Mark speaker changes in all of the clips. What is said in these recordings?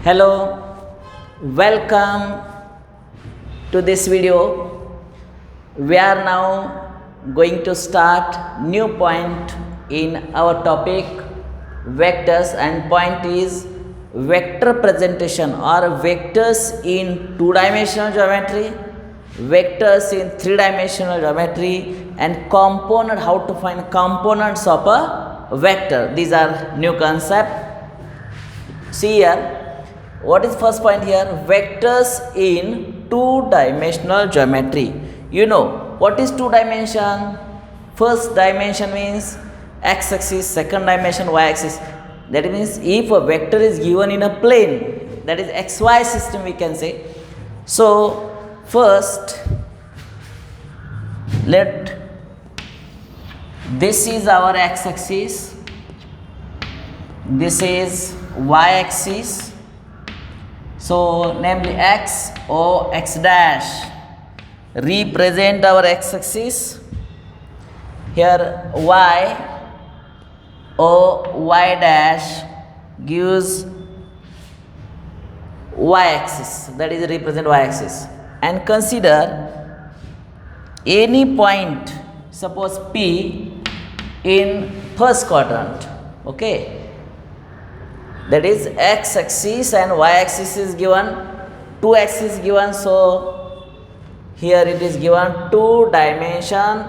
Speaker 1: Hello, welcome to this video. We are now going to start new point in our topic vectors, and point is vector presentation or vectors in two-dimensional geometry, vectors in three-dimensional geometry, and component, how to find components of a vector. These are new concept. See here, what is first point here? Vectors in two-dimensional geometry. You know what is two dimension? First dimension means x-axis, second dimension y-axis. That means if a vector is given in a plane, that is xy system we can say. So first this is our x-axis, this is y-axis. So namely x o x dash represent our x-axis. Here y o y dash gives y-axis, that is represent y-axis. And consider any point, suppose P in first quadrant, okay, that is x-axis and y-axis is given, two axes given, so here it is given two-dimension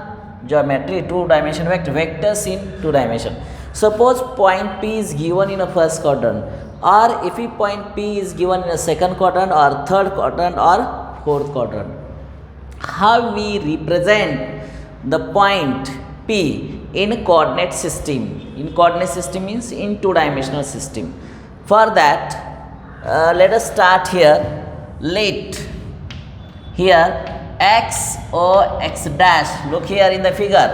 Speaker 1: geometry, two-dimension vectors in two dimension. Suppose point P is given in a first quadrant, or if point P is given in a second quadrant or third quadrant or fourth quadrant, how we represent the point P in coordinate system? In coordinate system means in two-dimensional system. For that, let us start here. Let here x o x dash, look here in the figure,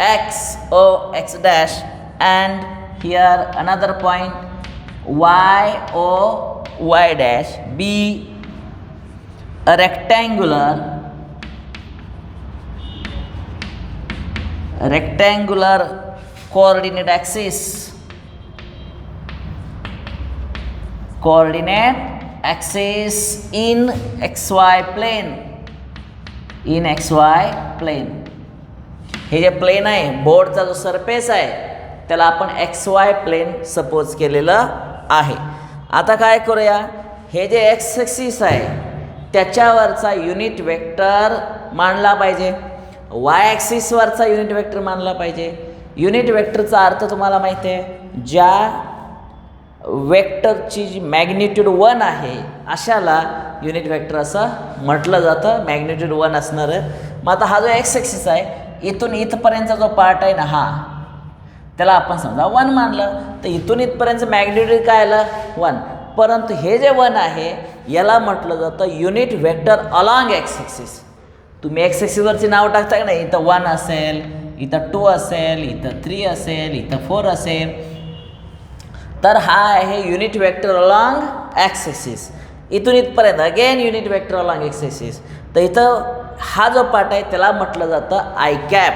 Speaker 1: x o x dash, and here another point y o y dash be a rectangular coordinate axis, in xy plane, in xy plane. हे जे plain आहे, बोर्डचा जो surface आहे त्याला आपण xy plain suppose केलेलं आहे. आता काय करूया, हे जे x ॲक्सिस आहे त्याच्यावरचा युनिट वेक्टर मानला पाहिजे, y ॲक्सिसवरचा युनिट वेक्टर मानला पाहिजे. युनिट वेक्टरचा अर्थ तुम्हाला माहिती आहे, ज्या वेक्टरची जी मॅग्निट्यूड 1 आहे अशाला युनिट वेक्टर असं म्हटलं जातं, मॅग्निट्यूड 1 असणारं. मग आता हा जो एक्स ॲक्सिस आहे इथून इथपर्यंतचा जो पार्ट आहे ना, हा त्याला आपण समजा 1 मानलं, तर इथून इथपर्यंतचं मॅग्निट्यूड काय आलं 1. परंतु हे जे 1 आहे याला म्हटलं जातं unit vector along X axis. तुम्ही एक्स ॲक्सिसवरची नाव टाकता का नाही, इथं 1 असेल, इथं 2 असेल, इथं 3 असेल, इथं 4 असेल, तर हा आहे unit vector along X axis. इथून इथपर्यंत again unit vector along X axis. तर इथं हा जो पार्ट आहे त्याला म्हटलं जातं आय कॅप.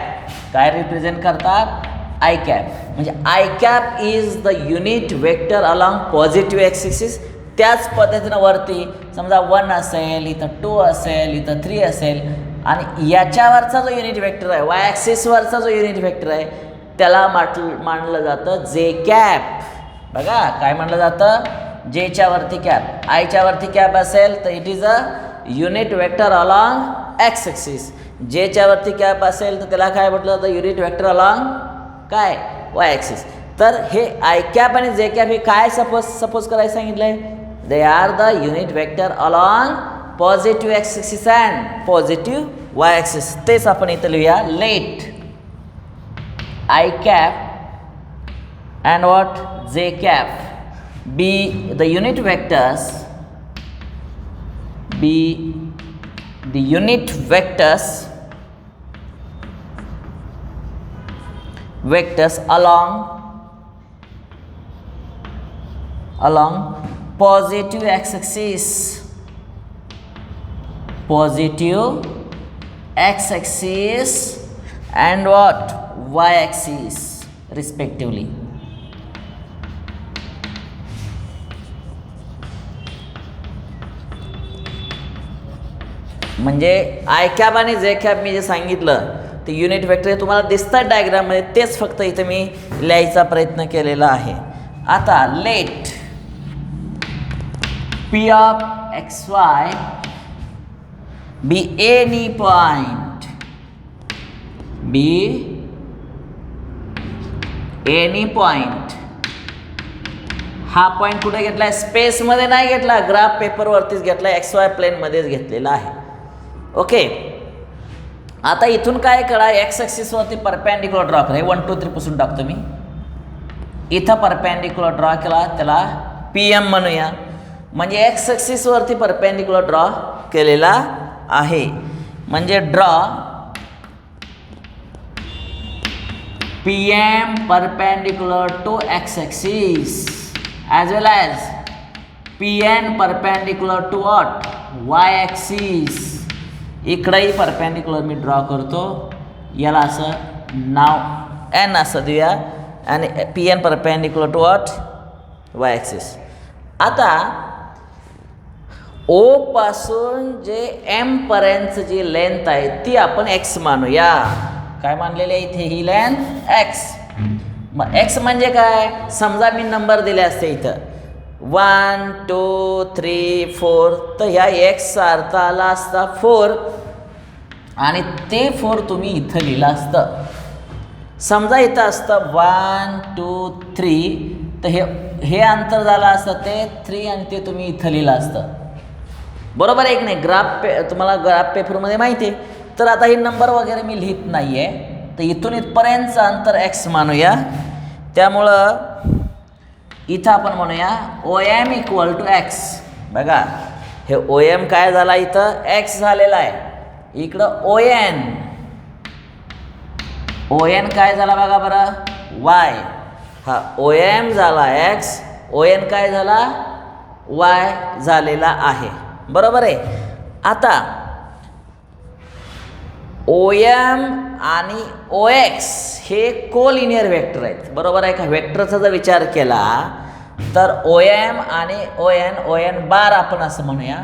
Speaker 1: काय रिप्रेझेंट करतात? I cap. म्हणजे I cap is the unit vector along positive X axis. त्याच पद्धतीनं वरती समजा 1 असेल, इथं 2 असेल, इथं 3 असेल, आणि याच्यावरचा जो युनिट वेक्टर आहे, वाय ॲक्सिसवरचा जो युनिट वेक्टर आहे त्याला मानलं जातं जे कॅप. बघा काय म्हणलं जातं, जेच्या वरती कॅप, आयच्या वरती कॅप असेल तर it is a unit vector along X axis. जेच्या वरती कॅप असेल तर त्याला काय म्हटलं जातं, युनिट वेक्टर अलॉंग काय वाय ॲक्सिस. तर हे आय कॅप आणि जे कॅप हे काय सपोज करायला सांगितलं आहे, they are the unit vector along positive X axis and positive Y axis. तेच आपण इथं लिहूया, let I cap and what j cap be the unit vectors, be the unit vectors along positive x axis, and what y axis respectively. म्हणजे I cap आणि जे cap मी जे सांगितलं ते युनिट वेक्टर हे तुम्हाला दिसतात डायग्राममध्ये, तेच फक्त इथे मी लिहायचा प्रयत्न केलेला आहे. आता let P of X Y be any point, be any point. हा पॉईंट कुठे घेतला आहे? स्पेसमध्ये नाही घेतला, ग्राफ पेपरवरतीच घेतला, एक्स वाय प्लेनमध्येच घेतलेला आहे. ओके. आता इथून काय करा, एक्स ॲक्सिसवरती परपॅन्डिक्युलर ड्रॉ करा. हे 1 2 3 पुसून टाकतो मी. इथं परपॅन्डिक्युलर ड्रॉ केला, त्याला पी एम म्हणूया. म्हणजे एक्स ॲक्सिसवरती परपॅन्डिक्युलर ड्रॉ केलेला आहे. म्हणजे draw P M perpendicular to X axis as well as Pn perpendicular to what? Y axis. इकडेही परपॅन्डिक्युलर मी ड्रॉ करतो, याला असं नाव n असं देऊया आणि Pn perpendicular to what? Y axis. आता O पासून जे M पर्यंत जी लेंथ आहे ती आपण x मानूया. काय मानलेली आहे इथे? ही लेंथ x. मग एक्स म्हणजे काय? समजा मी नंबर दिले असते इथं 1 2 3 4, तर ह्या एक्सचा अर्थ आला असता 4 आणि ते 4 तुम्ही इथं लिहिलं असतं. समजा इथं असतं 1 2 3, तर हे अंतर झालं असतं ते 3 आणि ते तुम्ही इथं लिहिलं असतं. बरोबर आहे की नाही? तुम्हाला ग्राफ पेपरमध्ये माहिती आहे. तर आता हे नंबर वगैरे मी लिहित नाही आहे, तर इथून इथपर्यंतचं अंतर एक्स मानूया. त्यामुळं इथं आपण म्हणूया O M equal to X. बघा हे ओ एम काय झाला इथं? एक्स झालेला आहे. इकडं ओ एन काय झाला बघा बरं? वाय. हा ओ एम झाला एक्स, ओ एन काय झाला? वाय झालेला आहे. बरोबर आहे. आता ओ एम आणि ओ एक्स हे कोलिनियर वेक्टर आहेत. बरोबर आहे का? वेक्टरचा जर विचार केला तर ओ एम आणि ओ एन बार आपण असं म्हणूया,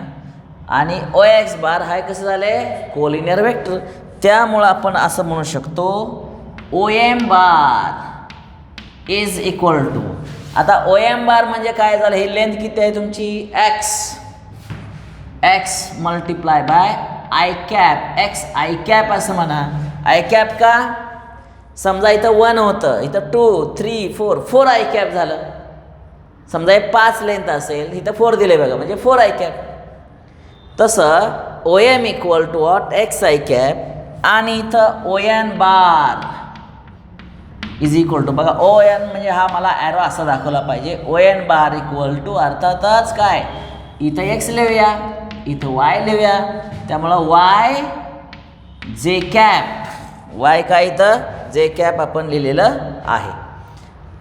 Speaker 1: आणि ओ एक्स बार हा कसं झाले? Collinear vector. त्यामुळं आपण असं म्हणू शकतो O M bar is equal to, आता ओ एम बार म्हणजे काय झालं? ही लेंथ किती आहे तुमची? X multiply by i cap. X I cap असं म्हणा. आय कॅप का? समजा इथं 1 होतं, इथं 2 3 4 आय कॅप झालं. समजा हे 5 लेंथ असेल, इथं 4 दिले बघा, म्हणजे 4 आय कॅप. तसं O M equal to what? X I cap, आणि इथं O N bar is equal to, बघा ओ एन म्हणजे हा मला ॲरो असा दाखवला पाहिजे. O N bar equal to अर्थातच काय? इथं एक्स लिहूया, इथं वाय लिहूया. त्यामुळं वाय जे कॅप, वाय काय इथं? जे कॅप आपण लिहिलेलं आहे.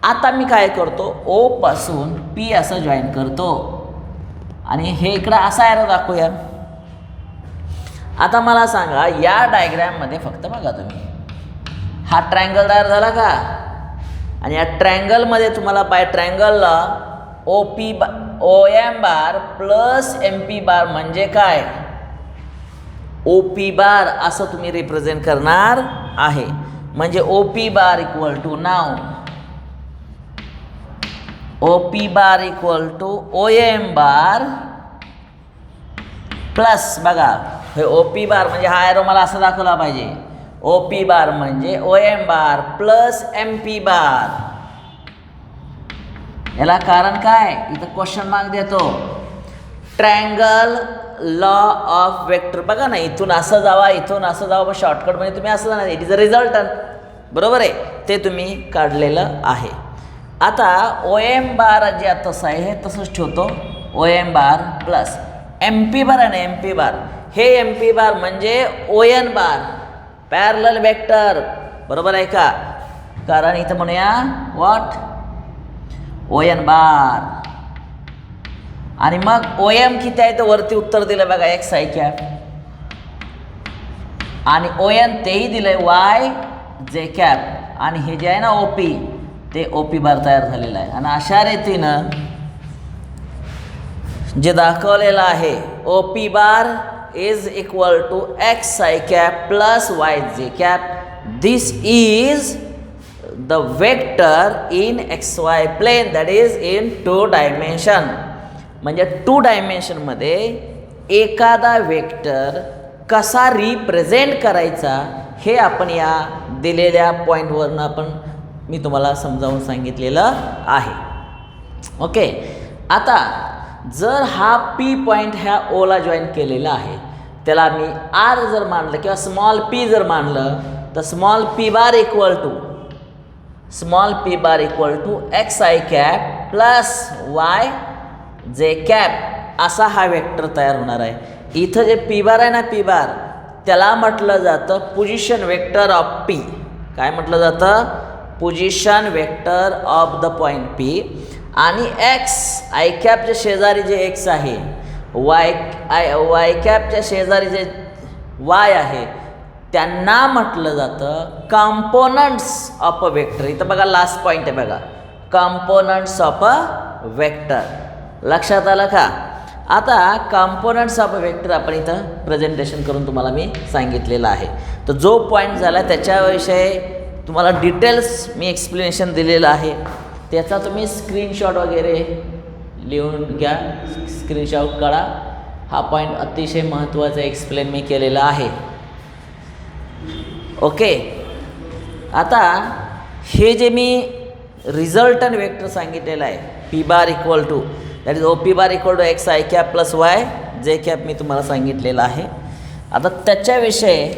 Speaker 1: आता मी काय करतो? ओ पासून पी असं जॉईन करतो आणि हे इकडं असा ॲरो दाखवूया. आता मला सांगा, या डायग्रॅममध्ये फक्त बघा तुम्ही, हा ट्रायंगल तयार झाला का? आणि या ट्रायंगलमध्ये तुम्हाला बाय ट्रायंगलला ओ M bar plus M P बार म्हणजे काय? ओ पी बार असं तुम्ही रिप्रेझेंट करणार आहे. म्हणजे O P bar equal to, नाव O P bar equal to O M bar plus, बघा हे ओ पी बार म्हणजे हा ॲरो मला असं दाखवला पाहिजे. ओ पी बार म्हणजे ओ M bar plus M P बार. याला कारण काय? इथं क्वेश्चन मार्क देतो. Triangle law of vector. बघा ना, इथून असं जावा, इथून असं जावा, शॉर्टकटमध्ये तुम्ही असं जाणार. It is a resultant. बरोबर आहे, ते तुम्ही काढलेलं आहे. आता ओ एम बार जे आता तसं आहे हे तसंच ठेवतो. ओ M bar plus M P बार आणि एम पी बार. हे एम पी बार म्हणजे ओ एन बार पॅरलल वेक्टर. बरोबर आहे का? कारण इथं म्हणूया व्हॉट? ओ एन बार. आणि मग ओ एम किती आहे तर वरती उत्तर दिलं बघा, एक्स आय कॅप. आणि ओ एन तेही दिलंय वाय जे कॅप. आणि हे जे आहे ना ओ पी, ते ओ पी बार तयार झालेलं आहे. आणि अशा रीतीनं जे दाखवलेलं आहे O P bar is equal to x I cap plus y j cap. This is the vector in xy plane, that is in 2 dimension. म्हणजे 2 डायमेन्शनमध्ये एखादा वेक्टर कसा रिप्रेझेंट करायचा हे आपण या दिलेल्या पॉईंटवरून मी तुम्हाला समजावून सांगितलेलं आहे. ओके, आता जर हा पी पॉईंट ह्या ओला जॉईन केलेला आहे, त्याला मी आर जर मानलं किंवा स्मॉल पी जर मानलं तर small P bar equal to X I cap plus Y J cap असा हा वेक्टर तयार होणार आहे. इथं जे पी बार आहे ना, पी बार त्याला म्हटलं जातं पोझिशन वेक्टर ऑफ पी. काय म्हटलं जातं? Position vector of the point P. आणि एक्स आय कॅपच्या शेजारी जे एक्स आहे, वाय कॅपच्या शेजारी जे वाय आहे, त्यांना म्हटलं जातं कंपोनंट्स ऑफ अ वेक्टर. इथं बघा लास्ट पॉईंट आहे बघा, कंपोनंट्स ऑफ अ वेक्टर. लक्षात आलं का? आता कंपोनंट्स ऑफ अ वेक्टर आपण इथं प्रेझेंटेशन करून तुम्हाला मी सांगितलेलं आहे. तर जो पॉईंट झाला त्याच्याविषयी तुम्हाला डिटेल्स मी एक्सप्लेनेशन दिलेलं आहे. त्याचा तुम्ही स्क्रीनशॉट वगैरे लिहून घ्या, स्क्रीनशॉट काढा. हा पॉईंट अतिशय महत्त्वाचा एक्सप्लेन मी केलेला आहे. ओके, आता हे जे मी रिझल्टंट वेक्टर सांगितलेलं आहे, P bar equal to that is O P bar equal to X I cap plus Y J cap मी तुम्हाला सांगितलेलं आहे. आता त्याच्याविषयी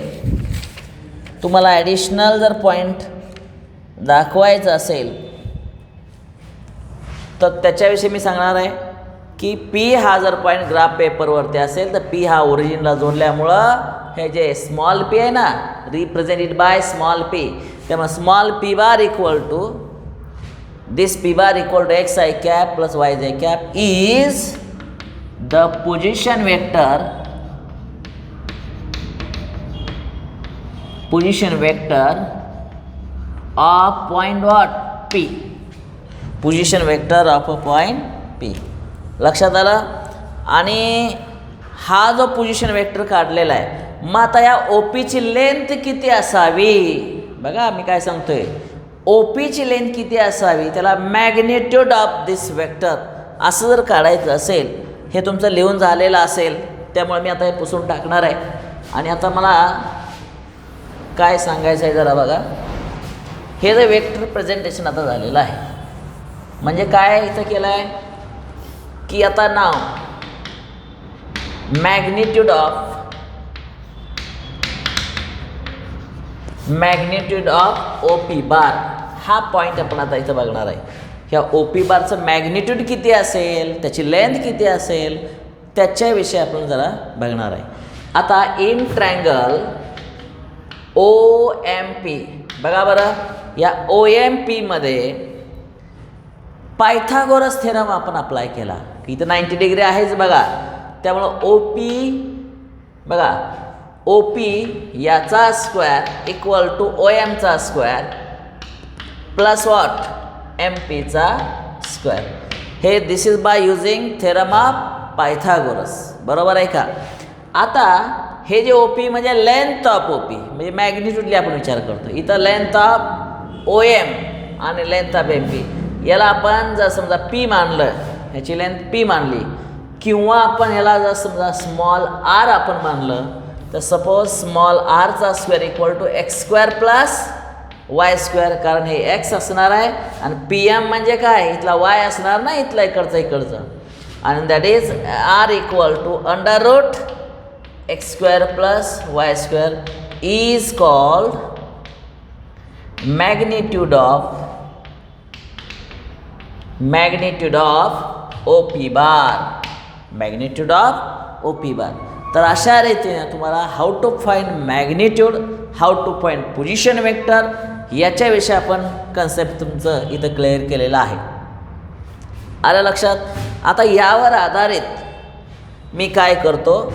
Speaker 1: तुम्हाला ॲडिशनल जर पॉईंट दाखवायचं असेल तर त्याच्याविषयी मी सांगणार आहे की पी हा जर पॉईंट ग्राफ पेपरवरती असेल तर पी हा ओरिजिनला जोडल्यामुळं हे जे स्मॉल पी आहे ना, रिप्रेझेंटेड बाय स्मॉल पी, त्यामुळे small P bar equal to this p bar equal to x I cap plus y j cap is the position vector of point what p, position vector of a point p. लक्षात आलं? आणि हा जो position vector काढलेला आहे, मग आता या ओपीची लेंथ किती असावी? बघा मी काय सांगतोय, ओपीची लेंथ किती असावी, त्याला मॅग्निट्यूड ऑफ दिस वेक्टर असं जर काढायचं असेल, हे तुमचं लिहून झालेलं असेल, त्यामुळे मी आता हे पुसून टाकणार आहे. आणि आता मला काय सांगायचं आहे जरा बघा. हे जे वेक्टर प्रेझेंटेशन आता झालेलं आहे, म्हणजे काय इथं केलं आहे की आता नाव magnitude of O P bar हा पॉईंट आपण आता इथं बघणार आहे. ह्या ओ पी बारचं मॅग्निट्यूड किती असेल, त्याची लेंथ किती असेल, त्याच्याविषयी आपण जरा बघणार आहे. आता in triangle O M P बघा बरं, या ओ एम पीमध्ये पायथागोरस थेरम आपण अप्लाय केला. इथं 90 डिग्री आहेच बघा, त्यामुळं ओ पी बघा, ओ पी याचा स्क्वेअर इक्वल टू ओ एमचा स्क्वेअर प्लस वॉट एम पीचा स्क्वेअर. हे this is by using theorem of Pythagoras. बरोबर आहे का? आता हे जे ओ पी म्हणजे लेंथ ऑफ ओ पी, म्हणजे मॅग्निट्यूडली आपण विचार करतो. इथं लेंथ ऑफ ओ एम आणि लेंथ ऑफ एम पी, याला आपण जर समजा पी मानलं, ह्याची लेंथ पी मानली, किंवा आपण ह्याला जर समजा स्मॉल आर आपण मानलं, तर सपोज स्मॉल आरचा square equal to X square plus Y square, कारण हे एक्स असणार आहे आणि पी एम म्हणजे काय, इथला वाय असणार ना, इथला इकडचं, आणि that is R equal to under root X square plus Y square is called magnitude of O P bar. Magnitude of O P bar. तर अशा रीतीने तुम्हाला how to find magnitude, how to find position vector, याच्याविषयी आपण concept तुमचं इथं clear केलेलं आहे. आलं लक्षात? आता यावर आधारित मी काय करतो,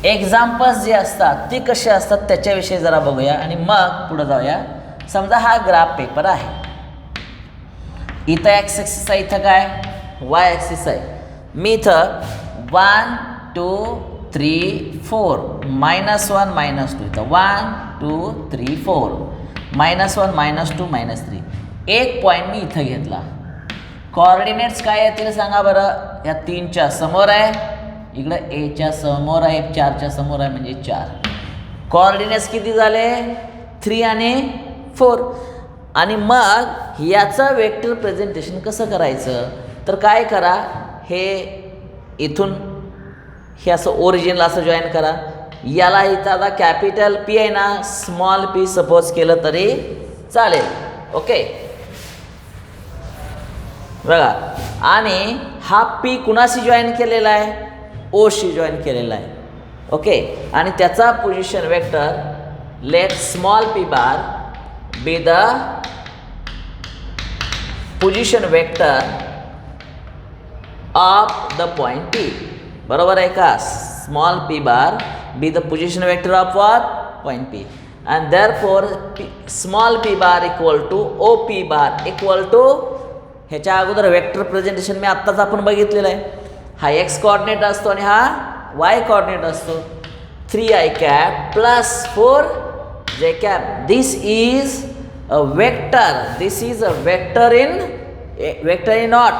Speaker 1: एक्झाम्पल्स जे असतात ती कशी असतात त्याच्याविषयी जरा बघूया आणि मग पुढे जाऊया. समजा हा ग्राफ पेपर आहे, इथं एक्स ॲक्सिस आहे, इथं काय वाय ॲक्सिस आहे. मी इथं 1 2 3 4 -1 -2 इथं 1 2 3 4 -1 -2 -3 एक पॉईंट मी इथं घेतला. कॉर्डिनेट्स काय येतील सांगा बरं. या 3च्या समोर आहे, इकडं एच्या समोर आहे, 4च्या समोर आहे म्हणजे 4. कॉर्डिनेट्स किती झाले 3 आणि 4. आणि मग याचं वेक्टर प्रेझेंटेशन कसं करायचं तर काय करा, हे इथून हे असं ओरिजिनला असं जॉईन करा. याला इथं आता कॅपिटल पी आहे ना, स्मॉल पी सपोज केलं तरी चालेल. ओके बघा, आणि हा पी कुणाशी जॉईन केलेला आहे, ओशी जॉईन केलेला आहे. ओके, आणि त्याचा position vector let small P bar be the position vector of the point P. बरोबर आहे का. Small P bar be the position vector of what point P, and therefore small P bar equal to O P bar equal to, ह्याच्या अगोदर vector presentation मी आत्ताच आपण बघितलेलं आहे. हा एक्स कॉर्डिनेट असतो आणि हा वाय कॉर्डिनेट असतो. 3i cap plus 4j cap. This is a vector. This is a vector in not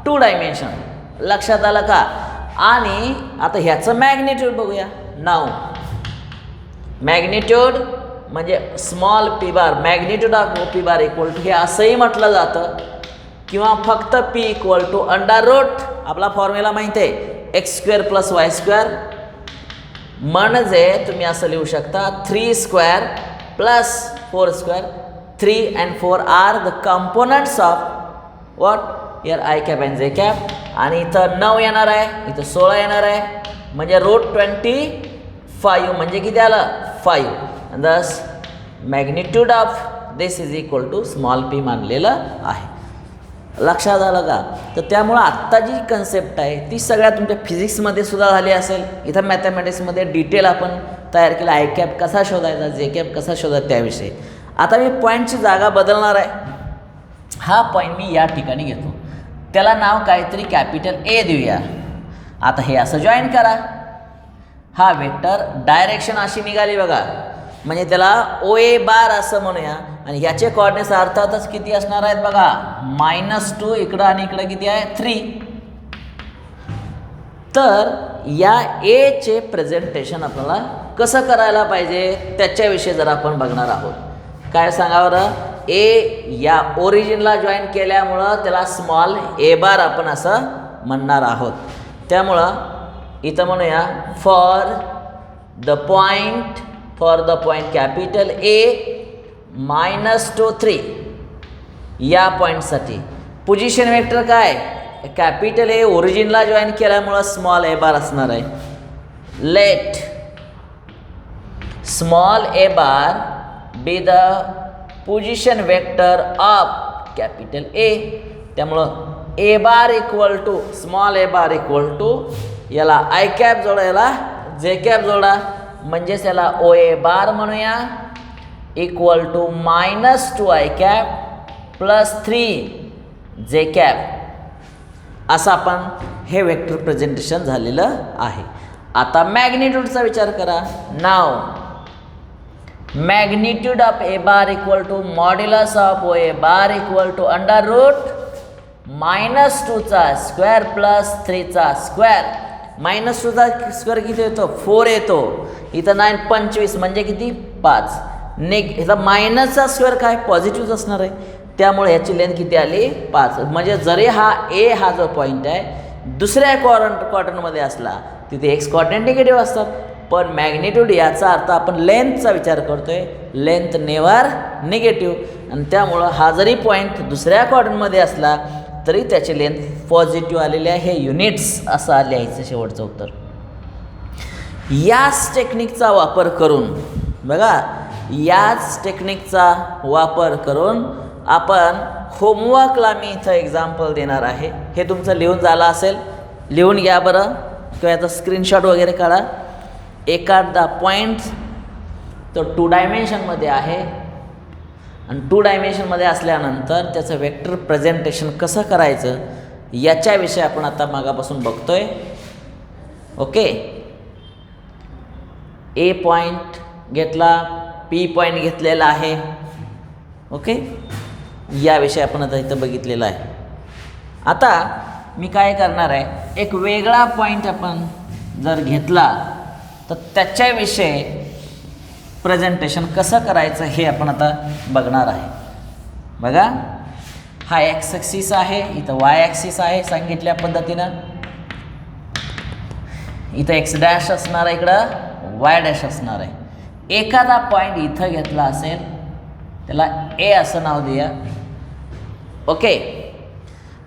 Speaker 1: 2 dimension. लक्षात आलं का. आणि आता ह्याचं मॅग्निट्यूड बघूया. नाव मॅग्निट्यूड म्हणजे small P bar magnitude of O P bar equal to, हे असंही म्हटलं जातं किंवा फक्त P equal to under root. आपला फॉर्म्युला माहिती आहे x² + y². म्हणजे तुम्ही असं लिहू शकता 3² + 4². 3 and 4 are the components of what your i cap and j cap. आणि इथं 9 येणार आहे, इथं 16 येणार आहे, म्हणजे √25 म्हणजे किती आलं 5. Thus magnitude of this is equal to small P मानलेलं आहे. लक्षात आलं का. तर त्यामुळं आत्ता जी कन्सेप्ट आहे ती सगळ्या तुमच्या फिजिक्समध्ये सुद्धा झाली असेल. इथं मॅथमॅटिक्समध्ये डिटेल आपण तयार केलं. i कॅप कसा शोधायचा, j कॅप कसा शोधायचा त्याविषयी. आता मी पॉईंटची जागा बदलणार आहे. हा पॉईंट मी या ठिकाणी घेतो, त्याला नाव काहीतरी कॅपिटल ए देऊया. आता हे असं जॉईन करा. हा वेक्टर डायरेक्शन अशी निघाली बघा, म्हणजे त्याला OA बार असं म्हणूया. आणि ह्याचे कॉर्डिनेट्स अर्थातच किती असणार आहेत बघा, -2 इकडं आणि इकडं किती आहे 3. तर या एचे प्रेझेंटेशन आपल्याला कसं करायला पाहिजे त्याच्याविषयी जरा आपण बघणार आहोत. काय सांगा बरं. ए या ओरिजिनला जॉईन केल्यामुळं त्याला स्मॉल ए बार आपण असं म्हणणार आहोत. त्यामुळं इथं म्हणूया for the point capital A -2 3 या पॉईंटसाठी पोझिशन वेक्टर काय, कॅपिटल ए ओरिजिनला जॉईन केल्यामुळं स्मॉल ए बार असणार आहे. Let small A bar be the position vector of capital A. त्यामुळं A bar equal to small A bar equal to याला i cap जोडा, याला j कॅप जोडा, म्हणजेच याला OA बार म्हणूया equal to -2i cap + 3j cap असं आपण हे वेक्टर प्रेझेंटेशन झालेलं आहे. आता मॅग्निट्यूडचा विचार करा. नाव magnitude of A bar equal to modulus of OA bar equal to under root -2चा स्क्वेअर प्लस 3चा स्क्वेअर. -2चा स्क्वेअर किती येतो 4 येतो. इथं 9 25 म्हणजे किती 5. इथं मायनसचा स्क्वेअर काय पॉझिटिव्ह असणार आहे, त्यामुळे ह्याची लेंथ किती आली 5. म्हणजे जरी हा ए हा जो पॉईंट आहे दुसऱ्या क्वाड्रंटमध्ये असला तिथे एक्स कॉर्डिनेट निगेटिव्ह असतात. पण मॅग्निट्यूड याचा अर्थ आपण लेंथचा विचार करतोय, लेंथ नेवर निगेटिव्ह. आणि त्यामुळं हा जरी पॉईंट दुसऱ्या क्वाड्रंटमध्ये असला तरी त्याची लेंथ पॉझिटिव्ह आलेली आहे. हे युनिट्स असं लिहायचं शेवटचं उत्तर. याच टेक्निकचा वापर करून बघा, याच टेक्निकचा वापर करून आपण होमवर्कला मी इथं एक्झाम्पल देणार आहे. हे तुमचं लिहून झालं असेल, लिहून घ्या बरं, किंवा याचा स्क्रीनशॉट वगैरे काढा. एखादा पॉईंट तो 2 डायमेन्शनमध्ये आहे आणि 2 डायमेन्शनमध्ये असल्यानंतर त्याचं वेक्टर प्रेझेंटेशन कसं करायचं याच्याविषयी आपण आता मागापासून बघतोय. ओके, ए पॉईंट घेतला, पी पॉईंट घेतलेला आहे. ओके, याविषयी आपण आता इथं बघितलेलं आहे. आता मी काय करणार आहे, एक वेगळा पॉईंट आपण जर घेतला तर त्याच्याविषयी प्रेझेंटेशन कसं करायचं हे आपण आता बघणार आहे. बघा, हा एक्स ॲक्सिस आहे, इथं वाय ॲक्सिस आहे सांगितल्या पद्धतीनं. इथं एक्स डॅश असणार आहे, इकडं वाय डॅश असणार आहे. एखादा पॉईंट इथं घेतला असेल त्याला ए असं नाव देऊया. ओके,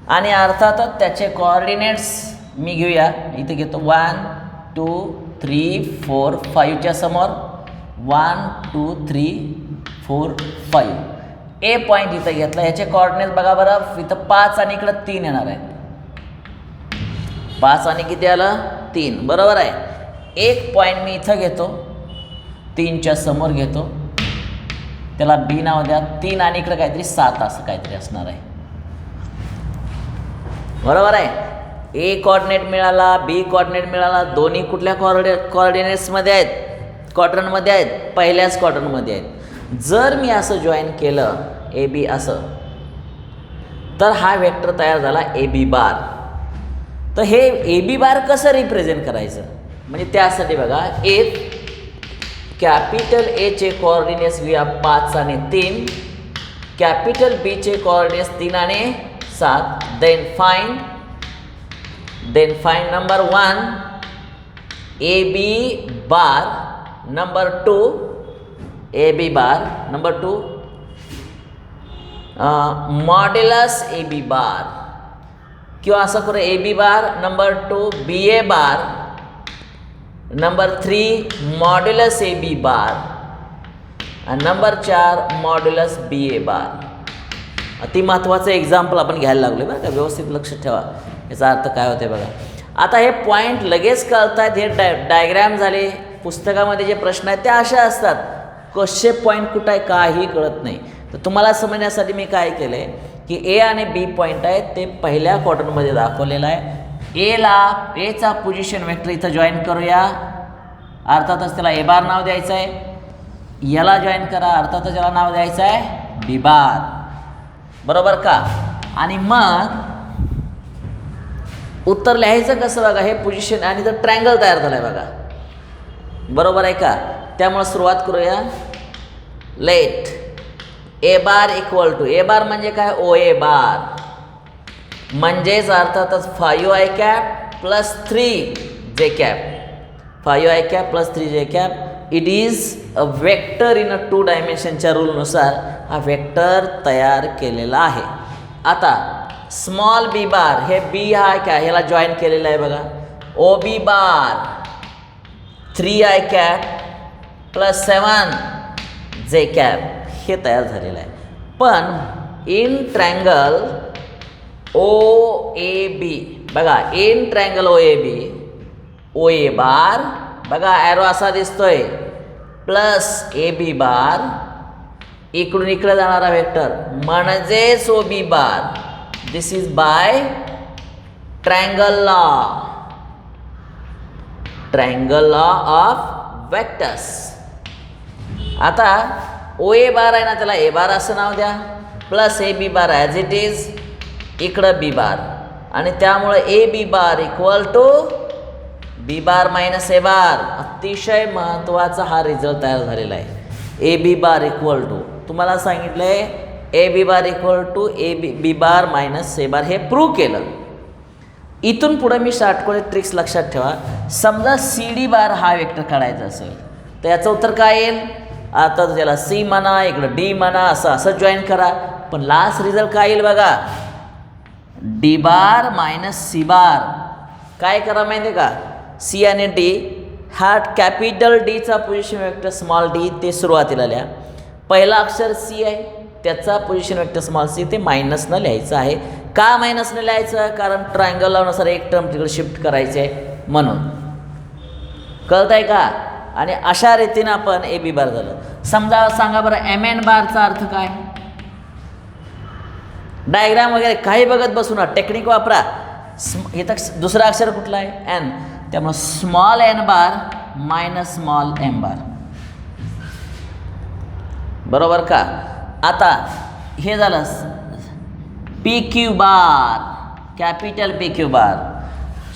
Speaker 1: आणि अर्थातच त्याचे कोऑर्डिनेट्स मी घेऊया. इथे घेतो 1 2 3 4 5च्या समोर 1 2 3 4 5. ए पॉईंट इथं घेतला, याचे कोऑर्डिनेट्स बघा बरं. इथं 5 आणि इकडं 3 येणार आहे. 5 आणि किती आलं, 3. बरोबर आहे. एक पॉईंट मी इथं घेतो, 3च्या समोर घेतो, त्याला बी नाव द्या. 3 आणि इकडं काहीतरी 7 असं काहीतरी असणार आहे. बरोबर आहे. ए कोऑर्डिनेट मिळाला, बी कोऑर्डिनेट मिळाला. दोन्ही कुठल्या कोऑर्डिनेट्समध्ये आहेत, क्वाड्रंटमध्ये आहेत, पहिल्याच क्वाड्रंटमध्ये आहेत. जर मी असं जॉईन केलं ए बी असं, तर हा वेक्टर तयार झाला ए बी बार. तर हे ए बी बार कसं रिप्रेझेंट करायचं, म्हणजे त्यासाठी बघा, कॅपिटल एचे कोऑर्डिनेट्स लिहा 5 आणि 3, कॅपिटल बीचे कोऑर्डिनेट्स 3 आणि 7. Then find number 1 A B bar, number 2 A B bar, number 2 modulus A B bar, किंवा असं करू A B bar, number 2 B A bar, number 3 modulus A B bar, आणि number 4 modulus B A बार. अति महत्त्वाचं example आपण घ्यायला लागलो बरं का, व्यवस्थित लक्ष ठेवा. याचा अर्थ काय होते बघा. आता हे पॉईंट लगेच कळत आहेत, हे डायग्रॅम झाले. पुस्तकामध्ये जे प्रश्न आहेत ते अशा असतात, कसे पॉईंट कुठं आहे काही कळत नाही. तर तुम्हाला समजण्यासाठी मी काय केलं आहे की ए आणि बी पॉईंट आहेत ते पहिल्या क्वाड्रंटमध्ये दाखवलेलं आहे. एचा पोझिशन वेक्टर इथं जॉईन करूया. अर्थातच त्याला ए बार नाव द्यायचं आहे. याला जॉईन करा, अर्थातच याला नाव द्यायचं आहे बी बार. बरोबर का. आणि मग उत्तर लिहायचं कसं बघा, हे पोझिशन आणि तर ट्रँगल तयार झालं आहे बघा. बरोबर आहे का. त्यामुळे सुरुवात करूया. Let A bar equal to, A bar म्हणजे काय, ओ ए बार, म्हणजेच अर्थातच 5i cap plus 3 J cap, 5i cap plus 3 J cap. It is a vector in a 2 डायमेन्शनच्या रूलनुसार हा वेक्टर तयार केलेला आहे. आता स्मॉल बी बार, हे बी हा काय, ह्याला जॉईन केलेलं आहे बघा. ओ B bar 3i cap plus 7 जे कॅप हे तयार झालेलं आहे. पण in triangle O A B बघा, in triangle O A B, O A बार बघा ॲरो असा दिसतोय, प्लस ए बी बार, इकडून इकडे जाणारा वेक्टर म्हणजेच O B bar. This is by triangle law of vectors. आता ओ ए बार आहे ना, त्याला ए बार असं नाव द्या, plus A B bar as it is, इकडं बी बार, आणि त्यामुळे A B bar equal to B bar minus A bar. अतिशय महत्त्वाचा हा रिझल्ट तयार झालेला आहे. A B bar equal to, तुम्हाला सांगितलं आहे A B bar equal to B bar minus A bar, हे प्रूव्ह केलं. इथून पुढे मी शॉर्टकट ट्रिक्स लक्षात ठेवा. समजा सी डी बार हा वेक्टर काढायचा असेल तर याचं उत्तर काय येईल. आता त्याला सी म्हणा, इकडं डी म्हणा, असं जॉईन करा. पण लास्ट रिझल्ट काय येईल बघा, डी बार मायनस सी बार. काय करा माहिती आहे का, सी आणि डी हा कॅपिटल डीचा पोझिशन वेक्टर स्मॉल डी ते सुरुवातीला लिहा. पहिला अक्षर सी आहे, त्याचा पोझिशन वेक्टर स्मॉल सी ते मायनसनं लिहायचं आहे. का मायनसनं लिहायचं, कारण ट्रायंगल लावण्यानुसार एक टर्म तिकडे शिफ्ट करायचे आहे म्हणून. कळत आहे का. आणि अशा रीतीनं आपण ए बी बार झालं. समजा सांगा बरं एम एन बारचा अर्थ काय. डायग्राम वगैरे काही बघत बसू ना, टेक्निक वापरा. इथं दुसरा अक्षर कुठला आहे, एन, त्यामुळे small N bar minus small M bar. बरोबर का. आता हे झालं P Q bar, capital P Q bar.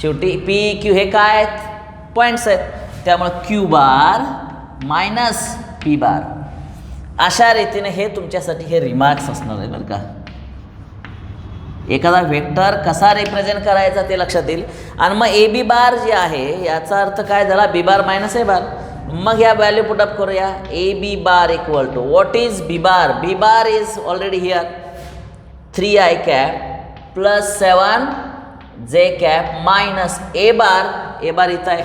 Speaker 1: शेवटी पी क्यू हे काय आहेत, पॉईंट्स आहेत, त्यामुळे Q bar minus P bar. अशा रीतीने हे तुमच्यासाठी हे रिमार्क्स असणार आहे बरं का. एखादा वेक्टर कसा रिप्रेझेंट करायचा ते लक्षात येईल. आणि मग ए बी बार जे आहे याचा अर्थ काय झाला, बी बार मायनस ए बार. मग या व्हॅल्यू पुटअप करूया. A B bar equal to what is B bar. B bar is already here 3i cap plus 7j cap minus A bar इथं आहे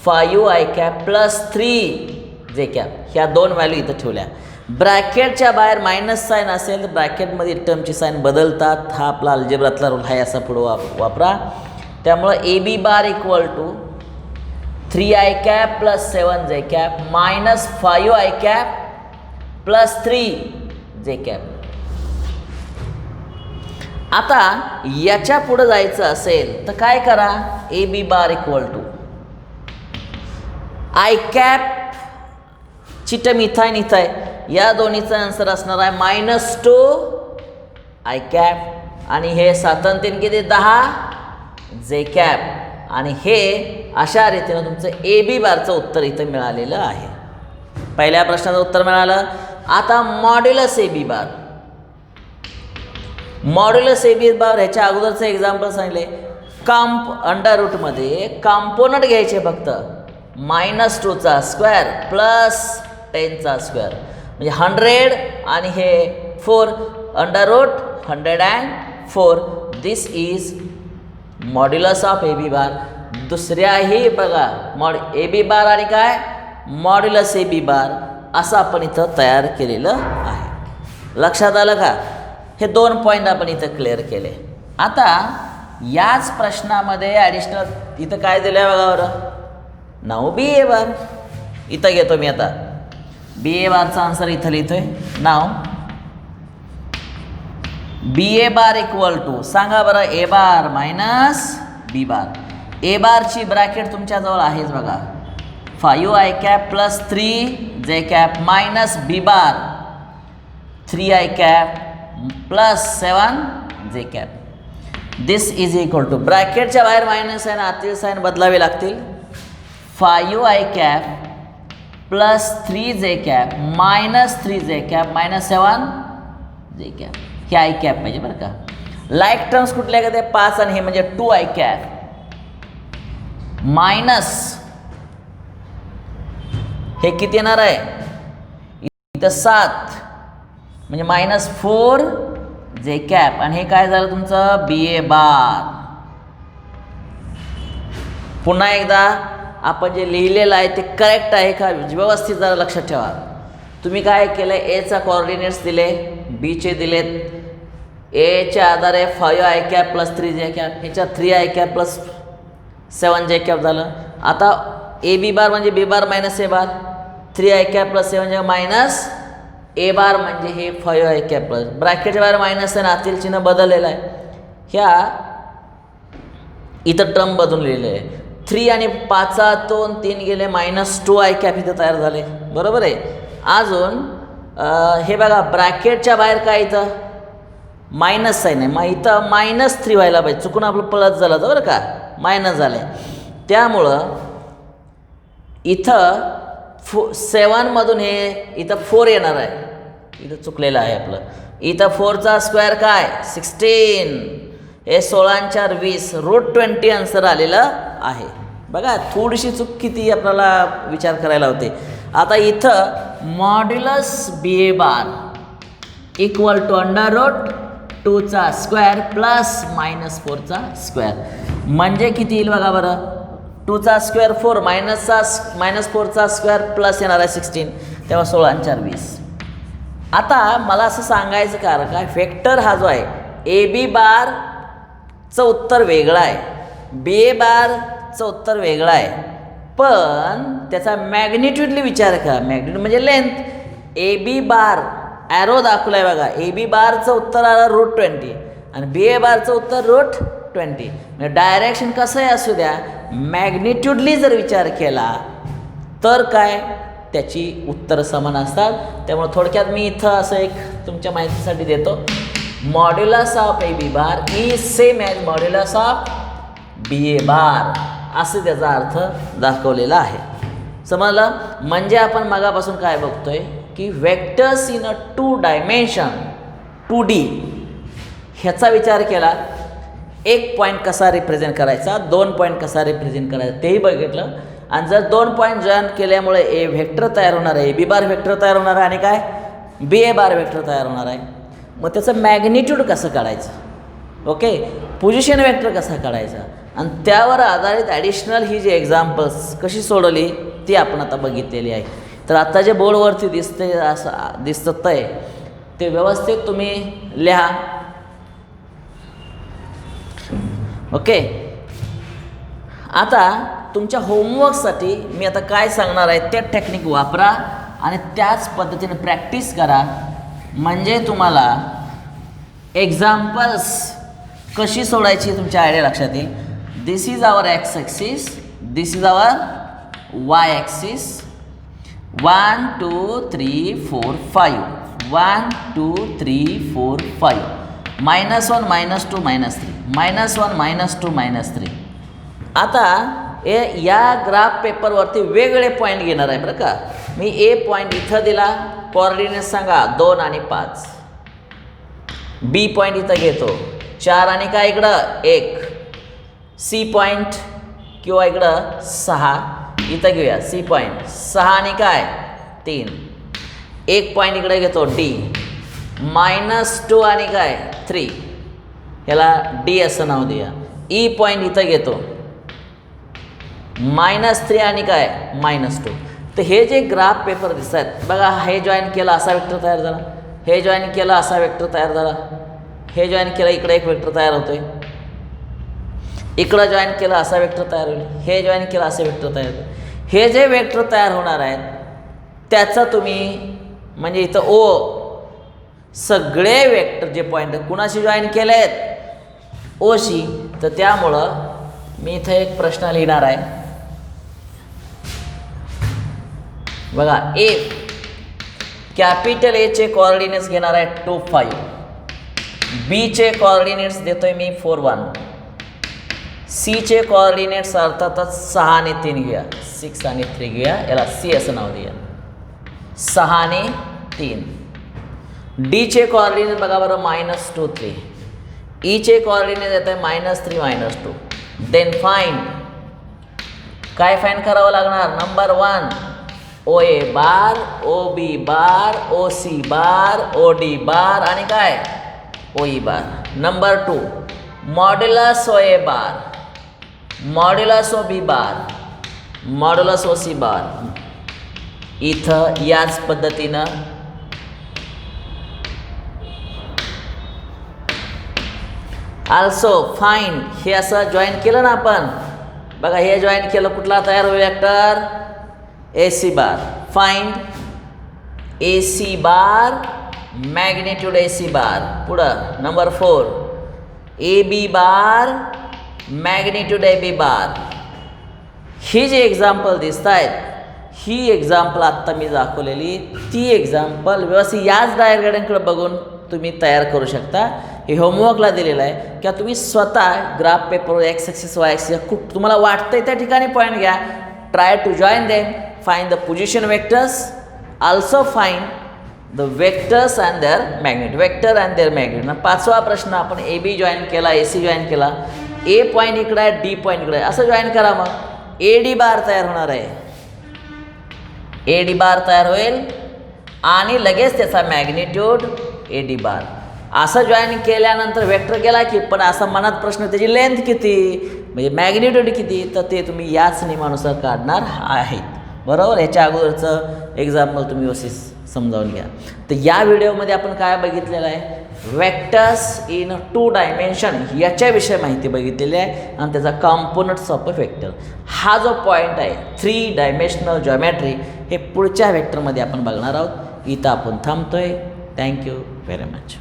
Speaker 1: 5i cap plus 3j cap. ह्या दोन value इथं ठेवल्या. ब्रॅकेटच्या बाहेर मायनस साईन असेल तर ब्रॅकेटमध्ये टर्मची साईन बदलतात. हा आपला अल्जेब्रातला रूल आहे, असा पुढं वापरा. त्यामुळं A B bar equal to 3i cap plus 7j cap minus 5i cap plus 3j cap. आता याच्या पुढं जायचं असेल तर काय करा, A B bar equal to I cap ची टर्म इथं आहे, या दोन्हीचा आन्सर असणार आहे -2 आय कॅप आणि हे 7 आणि 3 किती 10 कॅप. आणि हे अशा रीतीनं तुमचं ए बी बारचं उत्तर इथं मिळालेलं आहे. पहिल्या प्रश्नाचं उत्तर मिळालं. आता modulus A B bar. Modulus A B bar ह्याच्या अगोदरचं एक्झाम्पल सांगितले. अंडर रूटमध्ये कॉम्पोनंट घ्यायचे फक्त -2चा स्क्वेअर प्लस 10चा स्क्वेअर म्हणजे 100 आणि हे 4 under root 104. This is modulus of A B bar. दुसऱ्याही बघा ए बी बार आणि काय मॉड्युलस ए बी बार असं आपण इथं तयार केलेलं आहे. लक्षात आलं का. हे 2 पॉईंट आपण इथं क्लिअर केले. आता याच प्रश्नामध्ये ॲडिशनल इथं काय दिलं आहे बघा बरं, नाव बी ए बार. इथं घेतो मी आता बी ए बारचा आन्सर इथं लिहितोय. नाव बी ए बार इक्वल टू सांगा बरं ए बार मायनस बी बार. ए बारची ब्रॅकेट तुमच्याजवळ आहेच बघा 5i cap plus 3j cap minus B bar 3i cap plus 7j cap. This is equal to ब्रॅकेटच्या बाहेर मायनस साईन आतील साईन बदलावे लागतील. 5i cap plus 3j cap minus 3j cap minus 7j cap. हे I cap पाहिजे बरं का. Like terms कुठल्या का ते 5 आणि हे म्हणजे 2i कॅप मायनस हे किती येणार आहे इथं 7 म्हणजे -4j कॅप आणि हे काय झालं तुमचं बी ए बार. पुन्हा एकदा आपण जे लिहिलेलं आहे ते करेक्ट आहे का व्यवस्थित जरा लक्षात ठेवा. तुम्ही काय केलं, एचा कोऑर्डिनेट्स दिले, बीचे दिलेत. एच्या आधारे 5i cap plus 3j cap, ह्याच्यात 3i cap plus 7j cap झालं. आता ए बी बार म्हणजे B bar minus A bar 3i cap plus 7j minus A bar म्हणजे हे 5i कॅप प्लस ब्रॅकेटच्या बाहेर मायनस आहे, आतील चिन्ह बदललेलं आहे. ह्या इथं टर्म बदलून लिहिलेलं आहे. 3 आणि 5 3 गेले -2i कॅप इथं तयार झाले. बरोबर आहे. अजून हे बघा ब्रॅकेटच्या बाहेर काय इथं मायनस साईन आहे, मग इथं -3 व्हायला पाहिजे. चुकून आपलं प्लस झालं तर बरं का मायनस झालं. त्यामुळं इथं 7मधून हे इथं 4 येणार आहे. इथं चुकलेलं आहे आपलं. इथं 4चा स्क्वेअर काय 16 हे 16 20 √20 आन्सर आलेलं आहे. बघा थोडीशी चूक किती आपल्याला विचार करायला होते. आता इथं modulus B A bar equal to √2चा स्क्वेअर प्लस -4चा स्क्वेअर म्हणजे किती येईल बघा बरं. 2चा स्क्वेअर 4 -4चा स्क्वेअर प्लस येणार आहे 16 तेव्हा 16 20. आता मला असं सांगायचं कारण काय वेक्टर हा जो आहे ए बी बारचं उत्तर वेगळं आहे, बी ए बारचं उत्तर वेगळं आहे, पण त्याचा मॅग्निट्यूडली विचार करा. मॅग्निट्यूड म्हणजे लेंथ. ए बी बार ॲरो दाखवला आहे बघा. ए बी बारचं उत्तर आलं √20 आणि बी ए बारचं उत्तर √20. म्हणजे डायरेक्शन कसंही असू द्या मॅग्निट्यूडली जर विचार केला तर काय त्याची उत्तरं समान असतात. त्यामुळे थोडक्यात मी इथं असं एक तुमच्या माहितीसाठी देतो. Modulus of A B bar is same as modulus of B A bar असं त्याचा अर्थ दाखवलेला आहे. समजलं? म्हणजे आपण मगापासून काय बघतोय की vectors in a 2 dimension 2D ह्याचा विचार केला. 1 पॉईंट कसा रिप्रेझेंट करायचा, 2 पॉईंट कसा रिप्रेझेंट करायचा तेही बघितलं. आणि जर 2 पॉईंट जॉईन केल्यामुळे ए व्हेक्टर तयार होणार आहे, बी बार व्हेक्टर तयार होणार आहे आणि काय बी ए बार व्हेक्टर तयार होणार आहे. मग त्याचं मॅग्निट्यूड कसं काढायचं, ओके, पोझिशन वेक्टर कसा काढायचा आणि त्यावर आधारित ॲडिशनल ही जी एक्झाम्पल्स कशी सोडवली ती आपण आता बघितलेली आहे. तर आता जे बोर्डवरती दिसते असं दिसत आहे ते व्यवस्थित तुम्ही लिहा. ओके. आता तुमच्या होमवर्कसाठी मी आता काय सांगणार आहे त्या टेक्निक वापरा आणि त्याच पद्धतीने प्रॅक्टिस करा. म्हणजे तुम्हाला एक्झाम्पल्स कशी सोडायची तुमची आयडिया लक्षात येईल. This is our X axis, this is our Y axis. 1 2 3 4 5 1 2 3 4 5 -1 -2 -3 -1 -2 -3. आता या ग्राफ पेपरवरती वेगळे पॉईंट घेणार आहे बरं का. मी ए पॉईंट इथं दिला, कोऑर्डिनेट सांगा 2 आणि 5. बी पॉईंट इथं घेतो 4 आणि काय इकडं 1. सी पॉईंट किंवा इकडं 6 इथं घेऊया. सी पॉईंट 6 आणि काय 3. 1 पॉईंट इकडे घेतो डी. -2 आणि काय 3. ह्याला डी असं नाव देऊया. ई पॉईंट इथं घेतो -3 आणि काय -2. तर हे जे ग्राफ पेपर दिसत आहेत बघा, हे जॉईन केलं असा वेक्टर तयार झाला, हे जॉईन केलं असा वेक्टर तयार झाला, हे जॉईन केलं इकडे एक वेक्टर तयार होतोय, इकडं जॉईन केलं असा वेक्टर तयार होईल, हे जॉईन केलं असं वेक्टर तयार होईल. हे जे वेक्टर तयार होणार आहेत त्याचा तुम्ही म्हणजे इथं ओ सगळे वेक्टर जे पॉईंट कुणाशी जॉईन केले आहेत ओशी. तर त्यामुळं मी इथं एक प्रश्न लिहिणार आहे बघा. ए कॅपिटल एचे कोऑर्डिनेट्स घेणार आहे 2 5. बीचे कोऑर्डिनेट्स देतोय मी 4 1. सीचे कोऑर्डिनेट्स अर्थातच 6 आणि 3 घेऊया, 6 आणि 3 घेऊया, याला सी असं नाव देऊया, 6 आणि 3. डीचे कोऑर्डिनेट बघा बरं -2 3. ईचे कोऑर्डिनेट येत आहे -3 -2. देन फाइंड, काय फाइंड करावं लागणार. Number 1 O A bar, O B bar, O C bar, O D bar आणि काय O E bar. Number 2 modulus O A bar, modulus O B bar, modulus O C bar. इथं याच पद्धतीनं also find, हे असं join केलं ना आपण बघा, हे जॉईन केलं कुठला तयार होईल vector A C bar. Find A C bar magnitude A C bar. पुढं number 4 A B bar magnitude A B bar. ही जी एक्झाम्पल दिसत आहेत ही एक्झाम्पल आत्ता मी दाखवलेली ती एक्झाम्पल व्यवस्थित याच डायग्रामकडे बघून तुम्ही तयार करू शकता. हे होमवर्कला दिलेलं आहे किंवा तुम्ही स्वतः ग्राफ पेपरवर एक्स ॲक्सिस वाय ॲक्सिस तुम्हाला वाटतंय त्या ठिकाणी पॉईंट घ्या. Try to join them. Find the position vectors. Also find the vectors and their magnitude. Vector and their magnitude. 5वा प्रश्न आपण ए बी जॉईन केला, ए सी जॉईन केला, ए पॉईंट इकडे आहे, डी पॉईंट इकडे आहे, असं जॉईन करा. मग ए डी बार तयार होणार आहे. ए डी बार तयार होईल आणि लगेच त्याचा मॅग्निट्यूड ए डी बार. असं जॉईन केल्यानंतर वेक्टर गेला की पण असा मनात प्रश्न त्याची लेंथ किती म्हणजे मॅग्निट्यूड किती, तर ते तुम्ही याच नियमानुसार काढणार आहेत. बरोबर. याच्या अगोदरचं एक्झाम्पल तुम्ही व्यवस्थित समजावून घ्या. तर या व्हिडिओमध्ये आपण काय बघितलेलं आहे, वेक्टर्स इन 2 डायमेन्शन याच्याविषयी माहिती बघितलेली आहे आणि त्याचा कॉम्पोनंट्स ऑफ अ वेक्टर हा जो पॉईंट आहे 3 डायमेन्शनल जॉमेट्री हे पुढच्या वेक्टरमध्ये आपण बघणार आहोत. इथं आपण थांबतोय. Thank you very much.